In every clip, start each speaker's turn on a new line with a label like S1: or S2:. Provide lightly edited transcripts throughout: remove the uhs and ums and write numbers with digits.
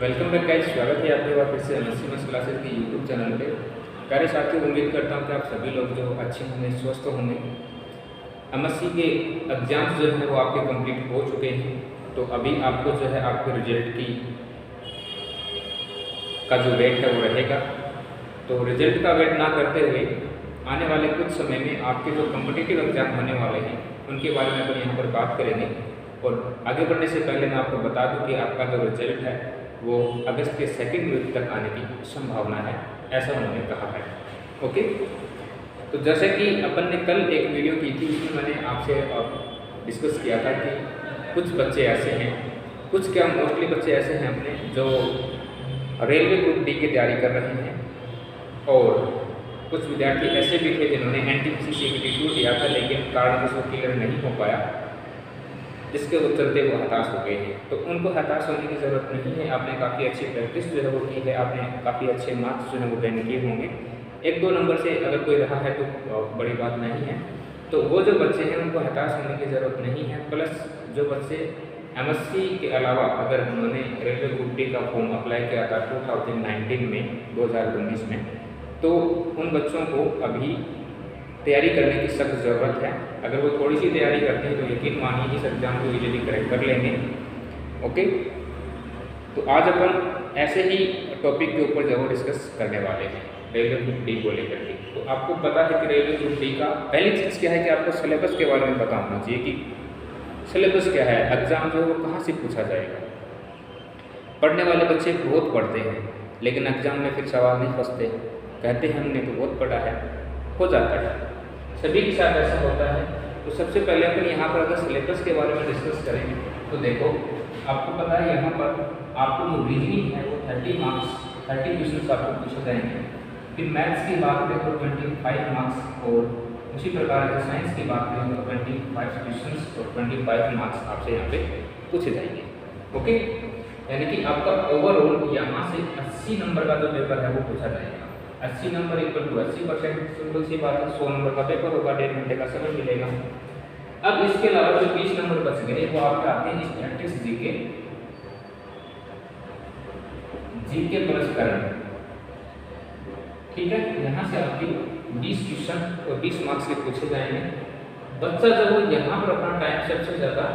S1: Welcome back guys, स्वागत है आपके बार फिर से एमएससी मैथ्स क्लासेस के यूट्यूब चैनल पे। प्यारे साथियों, उम्मीद करता हूँ कि आप सभी लोग जो अच्छे होंगे, स्वस्थ होंगे। एमएससी के एग्जाम्स जो है वो आपके कंप्लीट हो चुके हैं, तो अभी आपको जो है आपके रिजल्ट की का जो वेट है वो रहेगा। तो रिजल्ट का वेट ना करते हुए आने वाले कुछ समय में आपके जो कॉम्पिटिटिव एग्जाम होने वाले हैं उनके बारे में अपन यहाँ पर बात करेंगे। और आगे बढ़ने से पहले मैं आपको बता दूं कि आपका जो रिजल्ट है वो अगस्त के सेकेंड वीक तक आने की संभावना है, ऐसा उन्होंने कहा है। ओके, तो जैसे कि अपन ने कल एक वीडियो की थी, उसमें मैंने आपसे डिस्कस किया था कि कुछ बच्चे ऐसे हैं, कुछ क्या मोस्टली बच्चे ऐसे हैं अपने जो रेलवे ग्रुप डी की तैयारी कर रहे हैं, और कुछ विद्यार्थी ऐसे भी थे जिन्होंने एनटीपीसी CPT2 दिया था लेकिन कारणवश वो क्लियर नहीं हो पाया, जिसके चलते वो हताश हो गए हैं। तो उनको हताश होने की ज़रूरत नहीं है। आपने काफ़ी अच्छी प्रैक्टिस जो है वो की है, आपने काफ़ी अच्छे मार्क्स जो है वो गेन किए होंगे। 1-2 नंबर से अगर कोई रहा है तो बड़ी बात नहीं है। तो वो जो बच्चे हैं उनको हताश होने की ज़रूरत नहीं है। प्लस जो बच्चे एमएससी के अलावा अगर उन्होंने रेलवे ग्रुप डी का फॉर्म अप्लाई किया था 2019 में, 2019 में, तो उन बच्चों को अभी तैयारी करने की सख्त ज़रूरत है। अगर वो थोड़ी सी तैयारी करते हैं तो यकीन मानिए इस एग्ज़ाम को इजीली क्रैक कर लेंगे। ओके, तो आज अपन ऐसे ही टॉपिक के ऊपर जो डिस्कस करने वाले हैं, रेलवे ग्रुप डी को लेकर के। तो आपको पता है कि रेलवे ग्रुप डी का पहली चीज़ क्या है कि आपको सिलेबस के बारे में पता होना चाहिए कि सिलेबस क्या है, एग्ज़ाम जो है वो कहाँ से पूछा जाएगा। पढ़ने वाले बच्चे बहुत पढ़ते हैं लेकिन एग्ज़ाम में फिर सवाल नहीं फंसते, कहते हैं हमने तो बहुत पढ़ा है, हो जाता है, सभी के साथ ऐसा होता है। तो सबसे पहले अपन यहाँ पर अगर सिलेबस के बारे में डिस्कस करेंगे तो देखो, आपको पता है यहाँ पर आपको जो रीजनिंग है वो 30 मार्क्स 30 क्वेश्चन आपको पूछे जाएंगे। फिर मैथ्स की बात करें तो 25 मार्क्स, और उसी प्रकार से साइंस की बात करें तो 25 क्वेश्चन और 25 मार्क्स आपसे यहाँ पे पूछे जाएंगे। ओके, यानी कि आपका ओवरऑल यहाँ से 80 नंबर का जो पेपर है वो पूछा जाएगा। 80 नंबर इक्वल टू 80%, सिंपल सी बात है। 100 नंबर का पेपर होगा, 1.5 घंटे का समय मिलेगा। अब इसके अलावा जो 20 नंबर बच गए वो आपके आते हैं स्टैटिस्टिक्स, जीके प्लस करंट। ठीक है, यहाँ से आपके 20 क्वेश्चन और 20 मार्क्स के पूछे जाएंगे। बच्चा जब यहाँ पर अपना टाइम सबसे ज़्यादा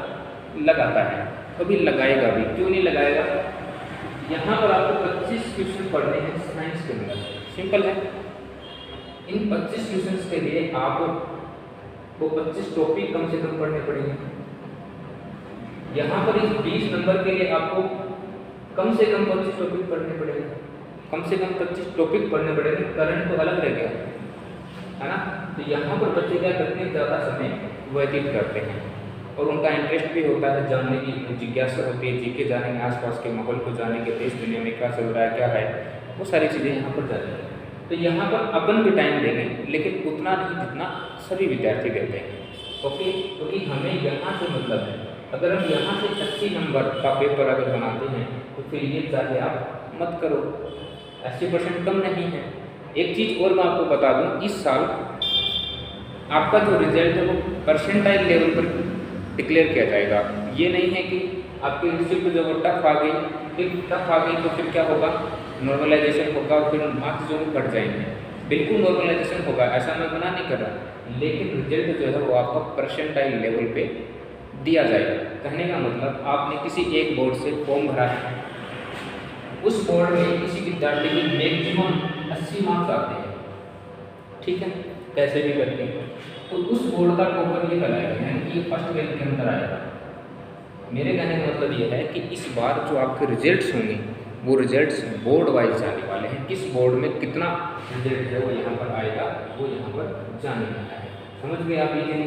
S1: लगाता है, कभी लगाएगा भी, क्यों नहीं लगाएगा। यहाँ पर आपको 25 क्वेश्चन पढ़ने हैं साइंस के अंदर, सिंपल है। इन 25 क्वेश्चंस के लिए आपको 25 टॉपिक कम से कम पढ़ने पड़ेंगे। यहाँ पर इस 20 नंबर के लिए आपको कम से कम 25 टॉपिक पढ़ने पड़ेंगे, कम से कम 25 टॉपिक पढ़ने पड़ेंगे। करंट तो अलग रह गया है ना। तो यहाँ पर बच्चे क्या करते हैं, ज़्यादा समय व्यतीत करते हैं और उनका इंटरेस्ट भी होता है, जानने की जिज्ञासा होती है, जीके जानेंगे, आसपास के माहौल को जानेंगे, देश दुनिया में क्या चल रहा है, क्या है, वो सारी चीज़ें यहाँ पर जानी हैं। तो यहाँ पर अपन भी टाइम देंगे लेकिन उतना नहीं जितना सभी विद्यार्थी देते हैं। ओके, क्योंकि हमें यहाँ से मतलब है, अगर हम यहाँ से 80 नंबर का पेपर अगर बनाते हैं तो फिर ये चाहे आप मत करो, 80% कम नहीं है। एक चीज़ और मैं आपको बता दूँ, इस साल आपका जो रिजल्ट है वो परसेंटाइल लेवल पर डिक्लेयर किया जाएगा। ये नहीं है कि आपकी रिसिप्ट जो वो टफ आ गई, फिर टफ आ गई तो फिर क्या होगा, नॉर्मलाइजेशन होगा और फिर मार्क्स जो बढ़ जाएंगे। बिल्कुल नॉर्मलाइजेशन होगा, ऐसा मैं मना नहीं कर रहा, लेकिन रिजल्ट जो है वो आपका परसेंटाइल लेवल पे दिया जाएगा। कहने का मतलब आपने किसी एक बोर्ड से फॉर्म भरा है, उस बोर्ड में किसी विद्यार्थी के मैक्सिमम 80 मार्क्स आते हैं, ठीक है, कैसे भी करके, तो उस बोर्ड का टॉपर ये कराएगा, यानी कि फर्स्ट रैंक के अंदर आएगा। मेरे कहने का मतलब ये है कि इस बार जो आपके रिजल्ट्स होंगे वो रिजल्ट्स बोर्ड वाइज जाने वाले हैं। किस बोर्ड में कितना रिजल्ट है वो यहाँ पर आएगा, वो यहाँ पर जाने वाला है। समझ गए आप ये?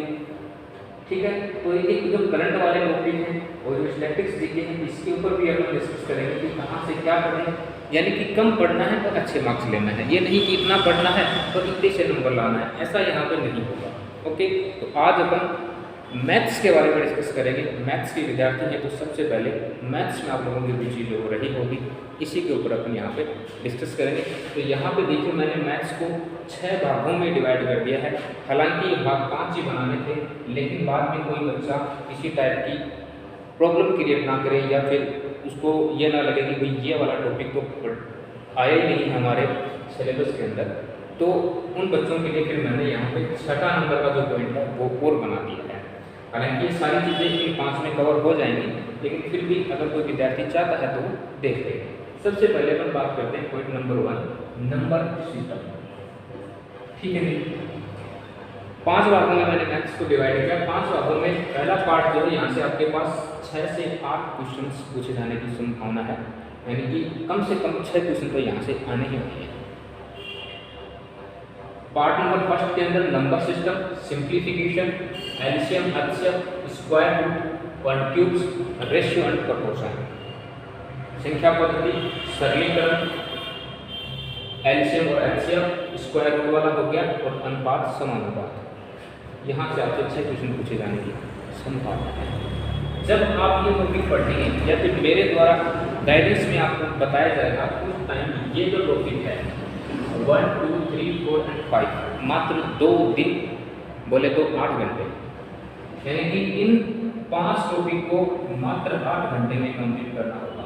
S1: ठीक है, तो ये जो करंट वाले टॉपिक हैं और जो स्टैटिस्टिक्स जीके हैं, इसके ऊपर भी अपन डिस्कस करेंगे कि कहाँ से क्या पढ़ें। यानी कि कम पढ़ना है तो अच्छे मार्क्स लेना है, ये नहीं कि इतना पढ़ना है तो इतने से नंबर लाना है, ऐसा यहाँ पर नहीं होगा। ओके, तो आज अपन मैथ्स के बारे में डिस्कस करेंगे। मैथ्स के विद्यार्थी हैं तो सबसे पहले मैथ्स में आप लोगों की रुचि जो रही होगी, इसी के ऊपर अपन यहाँ पे डिस्कस करेंगे। तो यहाँ पे देखिए, मैंने मैथ्स को 6 भागों में डिवाइड कर दिया है। हालांकि ये भाग 5 ही बनाने थे, लेकिन बाद में कोई बच्चा किसी टाइप की प्रॉब्लम क्रिएट ना करे या फिर उसको ये ना लगे कि भाई ये वाला टॉपिक तो आया ही नहीं हमारे सिलेबस के अंदर, तो उन बच्चों के लिए फिर मैंने यहाँ पे 6ठा नंबर का जो पॉइंट है वो और बना दिया है। हालांकि ये सारी चीज़ें इन 5 में कवर हो जाएंगी, लेकिन फिर भी अगर कोई विद्यार्थी चाहता है तो वो देख ले। सबसे पहले अपन बात करते हैं पॉइंट नंबर 1, नंबर सिस्टम। ठीक है जी, 5 भागों में मैंने मैथ्स को डिवाइड किया। 5 भागों में पहला पार्ट जो है यहाँ से आपके पास 6 से 8 क्वेश्चन पूछे जाने की संभावना है, यानी कि कम से कम 6 क्वेश्चन तो यहाँ से आने ही वाले हैं। पार्ट नंबर 1 के अंदर number system, simplification, LCM, HCF, square root, क्वाड्रूप्स, रेशियो एंड प्रोपोर्शन, संख्या पद्धति, सरलीकरण, एलसीएम और एचसीएफ, स्क्वायर रूट वाला हो गया, और अनुपात समानुपात। यहाँ से आपसे 6 क्वेश्चन पूछे जाने की संभावना है। जब आप ये टॉपिक पढ़ेंगे या फिर मेरे द्वारा गाइडेंस में आपको बताया जाएगा, उस टाइम ये जो टॉपिक है 1, 2, 3, 4 एंड 5 मात्र 2 दिन, बोले तो 8 घंटे, यानी कि इन 5 टॉपिक को मात्र 8 घंटे में कंप्लीट करना होगा।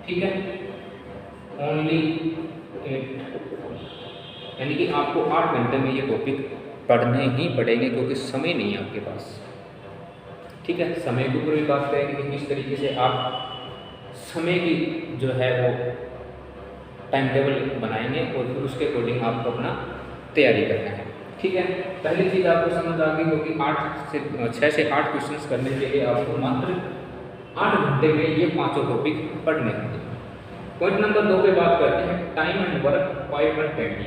S1: ठीक है, ओनली 8, यानी कि आपको 8 घंटे में ये टॉपिक पढ़ने ही पड़ेंगे, क्योंकि समय नहीं है आपके पास। ठीक है, समय के ऊपर भी बात करेंगे कि किस तरीके से आप समय की जो है वो टाइम टेबल बनाएंगे और फिर उसके अकॉर्डिंग आपको अपना तैयारी करना है। ठीक है, पहली चीज़ आपको समझ आ गई क्योंकि 6 से 8 क्वेश्चंस करने के लिए आपको मात्र 8 घंटे में ये 5 टॉपिक पढ़ने होंगे। पॉइंट नंबर 2 पे बात करते हैं time and work 5 and 20।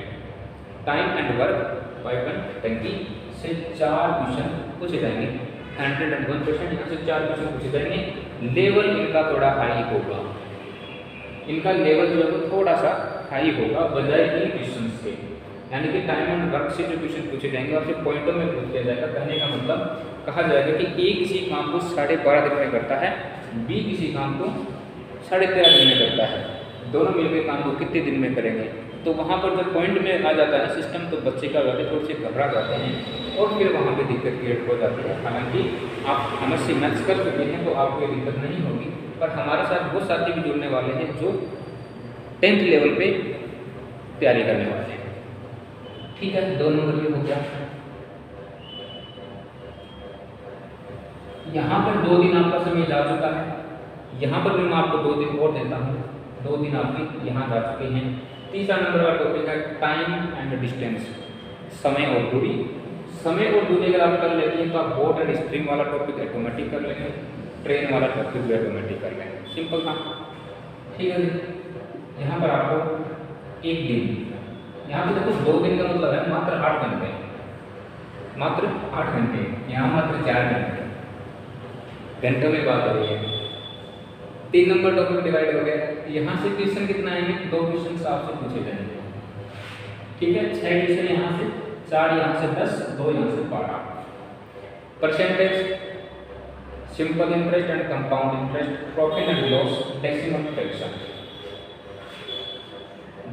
S1: Time and work 5 and 20 से 4 क्वेश्चन पूछे जाएंगे। 101% यहाँ से 4 क्वेश्चन पूछे जाएंगे। लेवल इनका थोड़ा हाई होगा, इनका लेवल जो है वो थोड़ा सा हाई होगा बजाय इन क्वेश्चन से, यानी कि टाइम एंड वर्क से जो क्वेश्चन पूछे जाएंगे और फिर पॉइंटों में पूछ दिया जाएगा। कहने का मतलब कहा जाएगा कि ए किसी काम को 12.5 दिन में करता है, बी किसी काम को 13.5 दिन में करता है, दोनों मिलकर काम को कितने दिन में करेंगे। तो वहाँ पर जब पॉइंट में आ जाता है सिस्टम, तो बच्चे का वाले थोड़े से घबरा जाते हैं और फिर वहाँ पे दिक्कत क्रिएट हो जाती है। हालांकि आप हमसे मैथ्स कर चुके हैं तो आपको ये दिक्कत नहीं होगी, पर हमारे साथ वो साथी भी जुड़ने वाले हैं जो 10th लेवल पे तैयारी करने वाले हैं। ठीक है, 2 नंबर ये हो गया। यहाँ पर 2 दिन आपका समय जा चुका है, यहाँ पर भी मैं आपको 2 दिन और देता हूँ, 2 दिन आपके यहाँ जा चुके हैं। तीसरा नंबर का टॉपिक है टाइम एंड डिस्टेंस, समय और दूरी। समय और दूरी अगर आप कर लेते हैं तो आप बोट एंड स्ट्रिंग वाला टॉपिक ऑटोमेटिक कर लेंगे, ट्रेन वाला टॉपिक भी ऑटोमेटिक कर लेंगे। सिंपल था। ठीक है जी, यहाँ पर आपको 1 दिन, यहाँ पे देखो 2 दिन का मतलब है मात्र 8 घंटे, मात्र 8 घंटे, यहाँ मात्र 4 घंटे, घंटों में बात हो रही है। 3 नंबर टॉपिक डिवाइड हो गया। यहाँ से क्वेश्चन कितना आएंगे, 2 क्वेश्चन आपसे पूछे जाएंगे। ठीक है, 6 क्वेश्चन यहाँ से, 4 यहाँ से 10, 2 यहाँ से 12। Percentage, simple interest and compound interest, profit and loss, decimal fraction,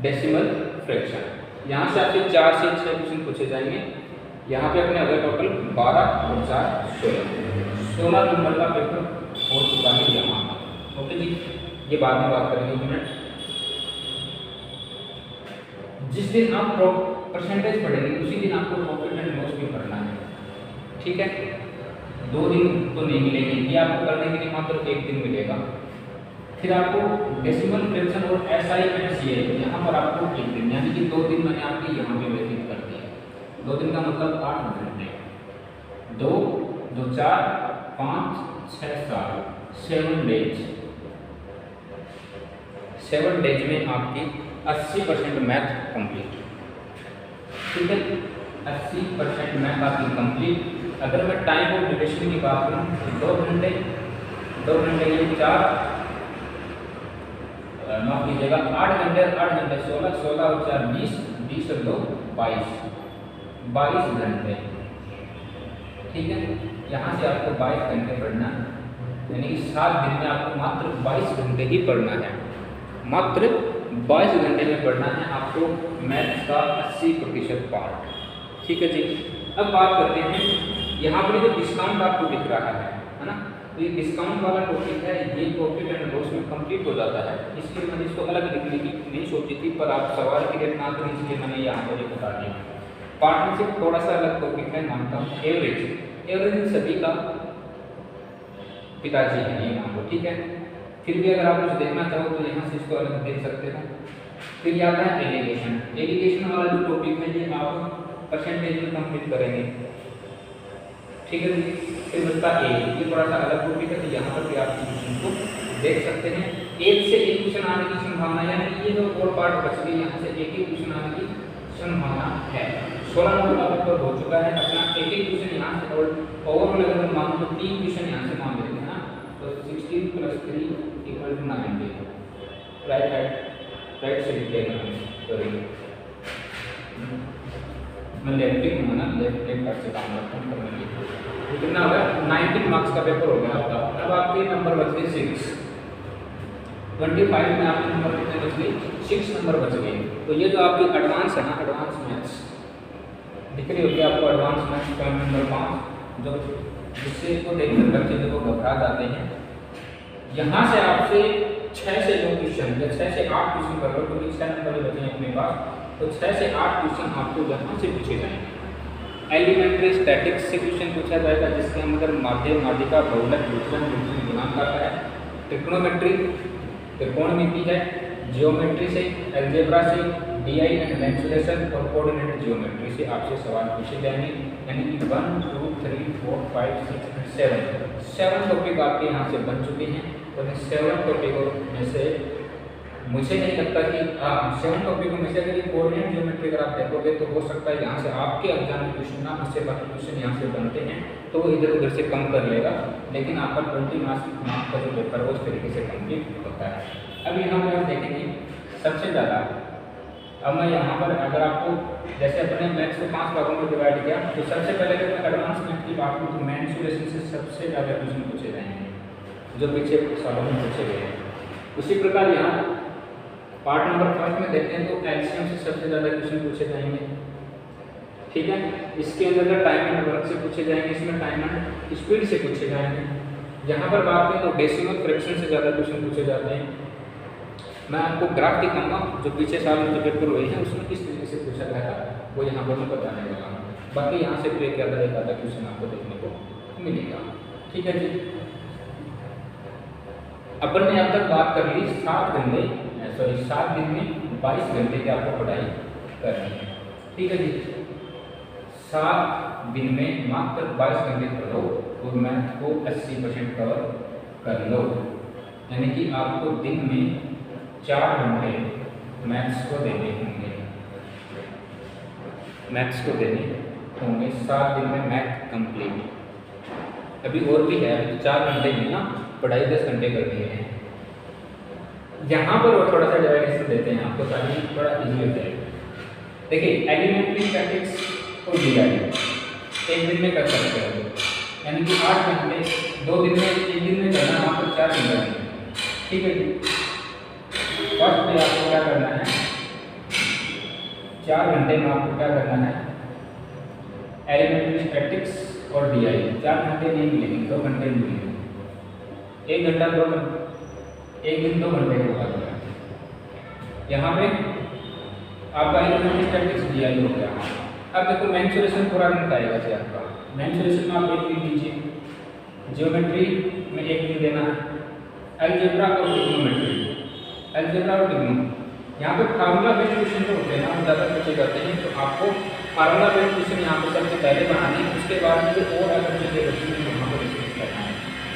S1: decimal fraction. यहाँ से आपके 4 से 6 क्वेश्चन पूछे जाएंगे। यहाँ पे अपने अगर टोटल 12 और 4 16 नंबर का पेपर हो चुका है यहाँ। ओके जी, ये बाद में बात करेंगे 1 मिनट। जिस दिन आप परसेंटेज पढ़ेंगे उसी दिन आपको प्रॉफिट एंड लॉस भी पढ़ना है। ठीक है, 2 दिन तो नहीं मिलेंगे, ये आपको करने के लिए मात्र 1 दिन मिलेगा। फिर आपको डेसिमल फ्रैक्शन और SI एंड CI, यहाँ पर आपको 1 दिन, यानी कि 2 दिन मैंने आपके यहाँ पे व्यतीत कर दिया। 2 दिन का मतलब 8 घंटे, 2, 2, 4, 5, 6, 7, 7 डेज। 7 डेज में आपकी 80% मैथ कंप्लीट। ठीक है, 80% मैथ आपकी कंप्लीट। अगर मैं टाइम और ड्यूरेशन की बात करूँ, 2 घंटे, 2 घंटे के लिए 4, माफ कीजिएगा 8 घंटे, 8 घंटे 16, 16 और 4 20, 20 और 2 22, 22 घंटे। ठीक है, यहाँ से आपको 22 घंटे पढ़ना, यानी कि 7 दिन में आपको मात्र 22 घंटे ही पढ़ना है, मात्र 22 घंटे में पढ़ना है आपको मैथ्स का 80% पार्ट। ठीक है जी, अब बात करते हैं यहाँ पर जो डिस्काउंट आपको दिख रहा है ना, तो ये डिस्काउंट वाला टॉपिक है, ये प्रॉफिट एंड लॉस में कंप्लीट हो जाता है, इसलिए मैंने इसको अलग लिखने की नहीं सोची थी, पर आप सवाल क्लियर ना करें इसलिए मैंने यहाँ पर ये बता दिया। पार्टनरशिप थोड़ा सा अलग टॉपिक है, मानता हूँ। एवरेज सभी का पिताजी है ये मान लो, ठीक है। फिर भी अगर आप कुछ देखना चाहो तो यहाँ से इसको अलग देख सकते हो। फिर ये आता है एलिगेशन वाला जो टॉपिक है ये आप परसेंटेज में कंप्लीट करेंगे, ठीक है जी। फिर बचता ए, ये थोड़ा सा अलग टॉपिक है, तो यहाँ पर भी आप क्वेश्चन को देख सकते हैं। एक से एक क्वेश्चन आने की संभावना, यानी ये जो और पार्ट बच गए यहाँ से एक ही क्वेश्चन आने की संभावना है। 16 नंबर का पेपर हो चुका है अपना, एक एक क्वेश्चन यहाँ से, और ओवरऑल अगर मान लो 3 क्वेश्चन यहाँ से मान लेते हैं ना, तो 16 + 3 = 90, राइट से लिखिएगा करेंगे। मैं लेफ्ट में ना लेफ्ट से काम करता हूँ करने के लिए। कितना हो गया? 19 मार्क्स का पेपर हो गया आपका। अब आपके नंबर बच गए 6, 25 में आपके नंबर कितने बच गए? 6 नंबर बच गए। तो ये जो आपकी एडवांस है ना, एडवांस मैथ्स दिख रही होगी आपको, एडवांस मैथ्स पॉइंट नंबर 5, जो जिससे को देखकर बच्चे जो घबरा जाते हैं। यहाँ से आपसे 6 से 9 क्वेश्चन या 6 से 8 क्वेश्चन कर लो, क्योंकि 6 नंबर ही बचे हैं अपने पास, तो 6 से 8 क्वेश्चन आपको यहाँ से पूछे जाएंगे। एलिमेंट्री स्टैटिक्स से क्वेश्चन पूछा जाएगा, जिसके अंदर माध्य, माध्यिका, बहुलक, विचलन, गुणांक आता है। ट्रिग्नोमेट्री, त्रिकोणमिति है। जियोमेट्री से, अलजेब्रा से, डीआई एंड मेंसुरेशन और कोऑर्डिनेट जियोमेट्री से आपसे सवाल पूछे जाएंगे, यानी कि 1, 2, 3, 4, 5, 6 और 7 टॉपिक आपके यहाँ से बन चुके हैं। और इन 7 टॉपिकों में से मुझे नहीं लगता कि 7 टॉपिकों में से अगर ये कोऑर्डिनेट जियोमेट्री अगर आप देखोगे तो हो सकता है यहाँ से आपके एग्जाम में क्वेश्चन ना, उससे बाकी क्वेश्चन यहाँ से बनते हैं तो वो इधर उधर से कम कर लेगा, लेकिन आपका 20 मार्क्स का जो पेपर है उस तरीके से कंप्लीट होता है। अब यहाँ पर आप देखेंगे सबसे ज़्यादा, अब मैं यहाँ पर अगर आपको जैसे अपने मैथ्स को 5 भागों में डिवाइड किया, तो सबसे पहले अगर मैं एडवांस मैथ की बात करूँ तो मेंसुरेशन से सबसे ज़्यादा क्वेश्चन पूछे जाएंगे जो पिछले सालों में पूछे गए हैं। उसी प्रकार यहाँ पार्ट नंबर 1 में देखते हैं तो एलसीएम से सबसे ज़्यादा क्वेश्चन पूछे जाएंगे, ठीक है। इसके अंदर टाइम एंड वर्क से पूछे जाएंगे, इसमें टाइम एंड स्पीड से पूछे जाएंगे। यहाँ पर बात करें तो डेसिमल फ्रैक्शन से ज़्यादा क्वेश्चन पूछे जाते हैं। मैं आपको ग्राफ दिखाऊंगा जो पीछे साल में जो पेपर हुए हैं उसमें किस तरीके से पूछा गया था, वो यहाँ पर मैं बताने वाला हूँ। बाकी यहाँ से भी एक आधा क्वेश्चन आपको देखने को मिलेगा, ठीक है जी। अपन ने अब तक बात कर ली 7 दिन में 22 घंटे की आपको पढ़ाई करनी है, ठीक है जी। 7 दिन में मात्र 22 घंटे पढ़ो और मैथ को 80% कवर कर लो, यानी कि आपको दिन में 4 घंटे मैथ्स को देने होंगे, 7 दिन में मैथ कंप्लीट। अभी और भी है, 4 घंटे में ना पढ़ाई 10 घंटे करनी है। यहाँ पर और थोड़ा सा डिवाइडेशन देते हैं आपको ताकि थोड़ा इजी हो जाए। देखिए एलिमेंट्री स्टैटिक्स और डीआई एक दिन में कर सकते हो, यानी कि 8 घंटे 2 दिन में, एक दिन में करना आपको 4 घंटे, ठीक है जी। फर्स्ट में आपको क्या करना है, 4 घंटे में आपको क्या करना है, एलिमेंट्री स्टैटिक्स और डीआई 4 घंटे नहीं मिलेंगे, 2 घंटे मिलेंगे। 1 घंटा 2 घंटे, 1 दिन 2 घंटे होगा। यहाँ पे आपका एलिमेंट्री स्टैटिक्स डीआई हो गया। अब देखो मेंसुरेशन पूरा दिन खाएगा जी आपका। मेंसुरेशन में आप 1 दिन दीजिए, जियोमेट्री में 1 दिन देना है, अलजेब्रा और ट्रिग्नोमेट्री, अलजेब्रा और ट्रिग्नो यहाँ पे फार्मूला बेस्ड क्वेश्चन जो होते हैं ना ज़्यादा पूछे जाते हैं, तो आपको फार्मूला बेस्ड क्वेश्चन यहाँ पे सबसे पहले बनाने हैं, उसके बाद जो और अगर चीज़ें बची हैं वहाँ पर डिस्कस करना है।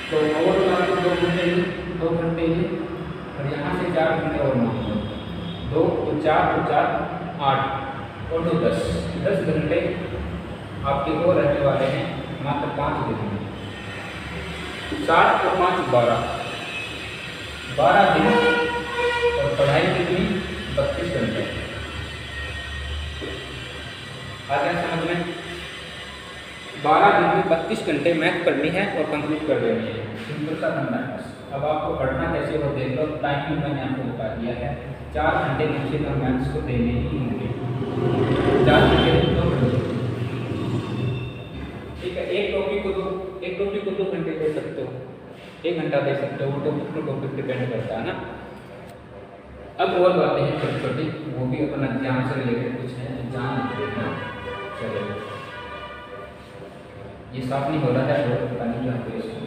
S1: तो ओवरऑल आपको 2 घंटे ही और यहाँ से 4 घंटे और मान लो 2 तो 4 8 और 2 10 घंटे आपके और रहने वाले हैं मात्र 5 दिन में। 7 और 5 12 दिन और पढ़ाई कितनी 32 घंटे। आ गया समझ में? 12 दिन में 32 घंटे मैथ पढ़नी है और कंप्लीट कर देनी है, सिंपल सा धंधा है। अब आपको पढ़ना कैसे हो देख लो, टाइमिंग मैंने आपको बता दिया है, 4 घंटे नीचे का मैथ्स को देने ही होंगे, 4 घंटे 2 घंटे, ठीक है। एक टॉपिक को 2 घंटे दे सकते हो, 1 घंटा दे सकते हो, वो टॉपिक टू टॉपिक डिपेंड करता है ना। अब और बातें हैं छोटी छोटी, वो भी अपना एग्जाम से रिलेटेड कुछ है, एग्जाम देखना। चलो ये साफ नहीं हो रहा है, और पता नहीं क्या हो इसको,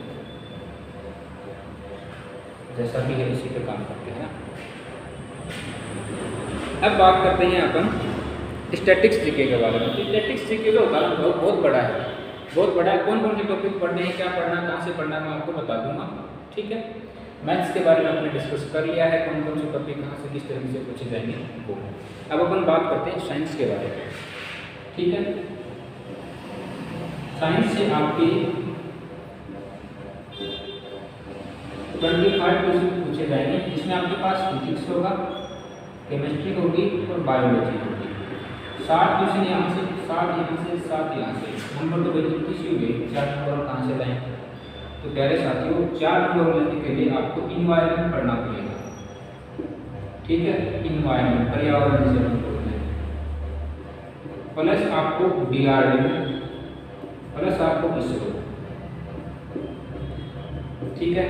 S1: जैसा भी है इसी पे काम करते हैं। अब बात करते हैं अपन स्टैटिक्स जीके के बारे में। स्टैटिक्स जीके का उदाहरण बहुत बड़ा है, बहुत बड़ा है। कौन कौन से टॉपिक पढ़ने हैं, क्या पढ़ना है, कहाँ से पढ़ना है, मैं आपको बता दूंगा। ठीक है, मैथ्स के बारे में हमने डिस्कस कर लिया है, कौन कौन से टॉपिक कहाँ से किस तरीके से पूछे जाएंगे वो। अब अपन बात करते हैं साइंस के बारे में। ठीक है, साइंस से आपके 25 क्वेश्चन पूछे जाएंगे, जिसमें आपके पास फिजिक्स होगा, केमिस्ट्री होगी और बायोलॉजी होगी। 60 क्वेश्चन यहाँ से, 60 यहाँ से, 7 यहाँ से। नंबर तो भाई किसी हुए 4 नंबर कहाँ से लाएंगे? तो प्यारे साथियों, 4 नंबर लेने के लिए आपको इन्वायरमेंट पढ़ना पड़ेगा। ठीक है, इन्वायरमेंट पर्यावरण जिसे हम बोलते हैं, प्लस आपको डीआरडीओ, प्लस आपको इसरो। ठीक है,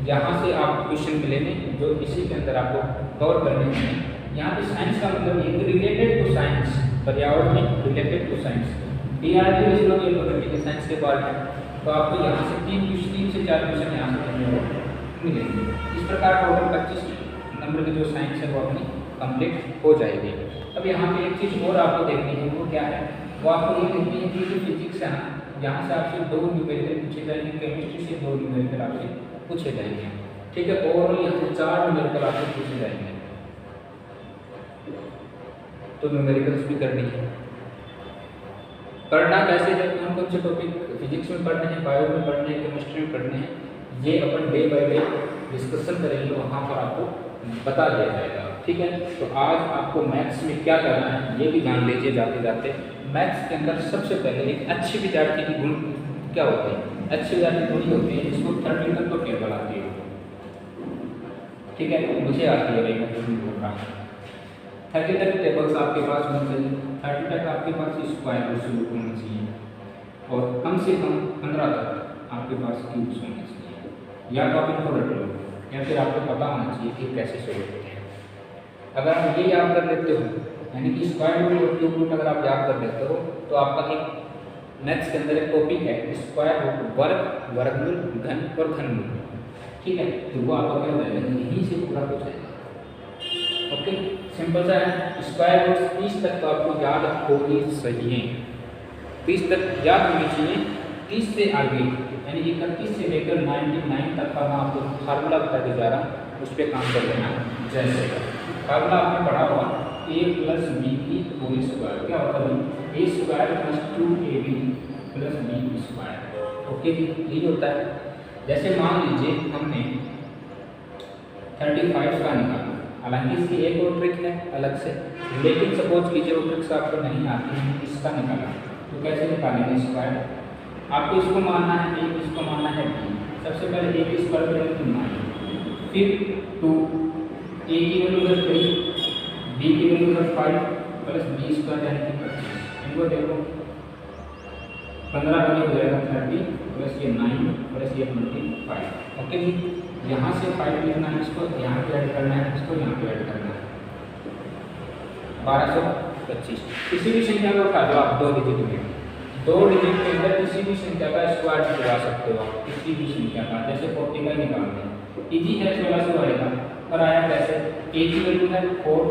S1: यहाँ से आपको क्वेश्चन मिलेंगे जो इसी के अंदर आपको कवर करने हैं। यहाँ पे साइंस का मतलब ये रिलेटेड टू साइंस, पर्यावरण में related to science. DRDO ISRO ये पॉलिटिकल साइंस के पार्ट है, तो आपको यहाँ से 3 से 4 क्वेश्चन यहाँ से करने को मिलेंगे। इस प्रकार टोटल 25 नंबर की जो साइंस है वो अपनी कंप्लीट हो जाएगी। अब यहाँ पे एक चीज़ और आपको देखनी है, वो क्या है, वो आपको ये देखनी है कि जो फिजिक्स है ना, यहाँ से आपसे 2 न्यूमेरिकल पूछे जाएंगे, केमिस्ट्री से 2 न्यूमेरिकल आपसे पूछे जाएंगे। ठीक है, ओवरऑल यहाँ से 4 न्यूमेरिकल आपसे पूछे जाएंगे, तो न्यूमेरिकल्स भी करनी है। पढ़ना कैसे है, कौन कौन से टॉपिक फिजिक्स में पढ़ने हैं, बायो में पढ़ने हैं, केमिस्ट्री में पढ़ने हैं, ये अपन डे बाय डे डिस्कशन करेंगे, वहाँ पर आपको बता दिया जाएगा। ठीक है, तो आज आपको मैथ्स में क्या करना है ये भी जान लीजिए जाते जाते। मैथ्स के अंदर सबसे पहले एक अच्छे विद्यार्थी की गुण क्या होते हैं, अच्छे विद्यार्थी गुण होते हैं जिसको 30 तक तो टेबल आती है। ठीक है, मुझे आती है, मैं जो भी बोल रहा हूँ। 30 तक टेबल्स आपके पास होना चाहिए, 30 तक आपके पास स्क्वायर रूट होना चाहिए, और कम से कम 15 तक आपके पास क्यूब्स होने चाहिए। या तो आप इनको रट लो, या फिर आपको पता होना चाहिए कि कैसे सोल्व होते हैं। अगर आप ये याद कर लेते हो, यानी कि स्क्वायर रूट और क्यूब रूट अगर आप याद कर लेते हो, तो आपका एक मैथ्स के अंदर एक टॉपिक है स्क्वायर रूट, वर्ग, वर्गमूल, घन और घनमूल। ठीक है, तो वो आपका क्या हो जाएगा, यहीं से पूरा हो जाएगा। ओके, सिंपल सा है। स्क्वायर रूट 30 तक तो आपको याद होनी चाहिए, 30 तक याद होनी चाहिए। 30 से आगे यानी 31 से लेकर 99 तक का मैं आपको फार्मूला बता के जा रहा हूँ, उस पर काम कर लेना। जैसे फार्मूला आपने पढ़ा हुआ a प्लस बी की होल स्क्वायर, क्या होता है, a square plus 2ab plus b square. Okay जी, यही होता है। जैसे मान लीजिए हमने 35 का निकाला, हालांकि इसकी एक और ट्रिक है अलग से, लेकिन सपोज कीजिए वो ट्रिक्स आपको नहीं आती है, इसका निकाला तो कैसे निकालेंगे स्क्वायर। आपको इसको मानना है a, इसको मानना है b। सबसे पहले a की स्क्वायर करेंगे तो 9, फिर 2, a की वैल्यू है 3, b की वैल्यू है 5 प्लस b स्क्वायर यानी कि 25। इनको देखो 15 बने हो जाएगा 30 प्लस ये 9 प्लस ये 25। ओके जी, यहाँ से 5 लिखना है, इसको यहाँ पे ऐड करना है, इसको यहाँ पे ऐड करना है, 1225। किसी भी संख्या को उठा दो आप 2 डिजिट में, 2 डिजिट के अंदर किसी भी संख्या का स्क्वायर निकाल सकते हो आप, किसी भी संख्या का। जैसे 40 का निकालना है, इजी है, 1600 आएगा। और आया कैसे, a की वैल्यू है 4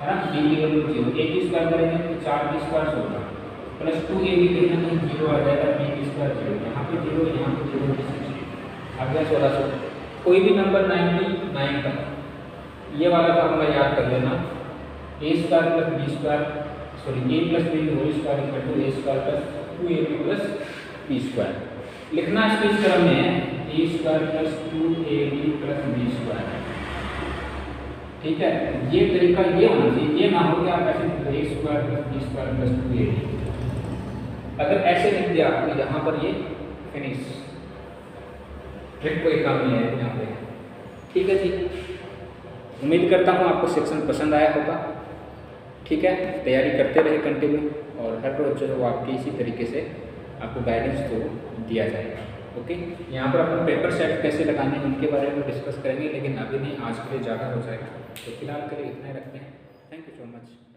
S1: है ना, b की वैल्यू 0, a की स्क्वायर करेंगे तो 4 की स्क्वायर 16 प्लस 2ab कहीं ना कहीं 0 आ जाएगा, b की स्क्वायर 0, यहाँ पे 0, यहाँ पे 0, आ गया 1600। कोई भी नंबर 99 तक, ये वाला फॉर्मूला याद कर लेना, a square plus b square, sorry a plus b whole square equal to a square plus 2ab plus b square. लिखना इसको इस क्रम में है, a square plus 2ab plus b square. ठीक है, ये तरीका ये होना चाहिए, ये ना हो कि आप ऐसे a square plus b square plus 2ab। अगर ऐसे लिख दिया तो यहाँ पर ये फिनिश, ट्रिक कोई काम नहीं है यहाँ पे। ठीक है जी, उम्मीद करता हूँ आपको सेक्शन पसंद आया होगा। ठीक है, तैयारी करते रहे कंटिन्यू, और हर रोज जो है वो आपकी इसी तरीके से आपको गाइडेंस तो दिया जाएगा। ओके, यहाँ पर अपन पेपर सेट कैसे लगाने हैं उनके बारे में डिस्कस करेंगे, लेकिन अभी नहीं, आज के लिए ज़्यादा हो जाएगा। तो फिलहाल के लिए इतना ही रखते हैं। Thank you so much.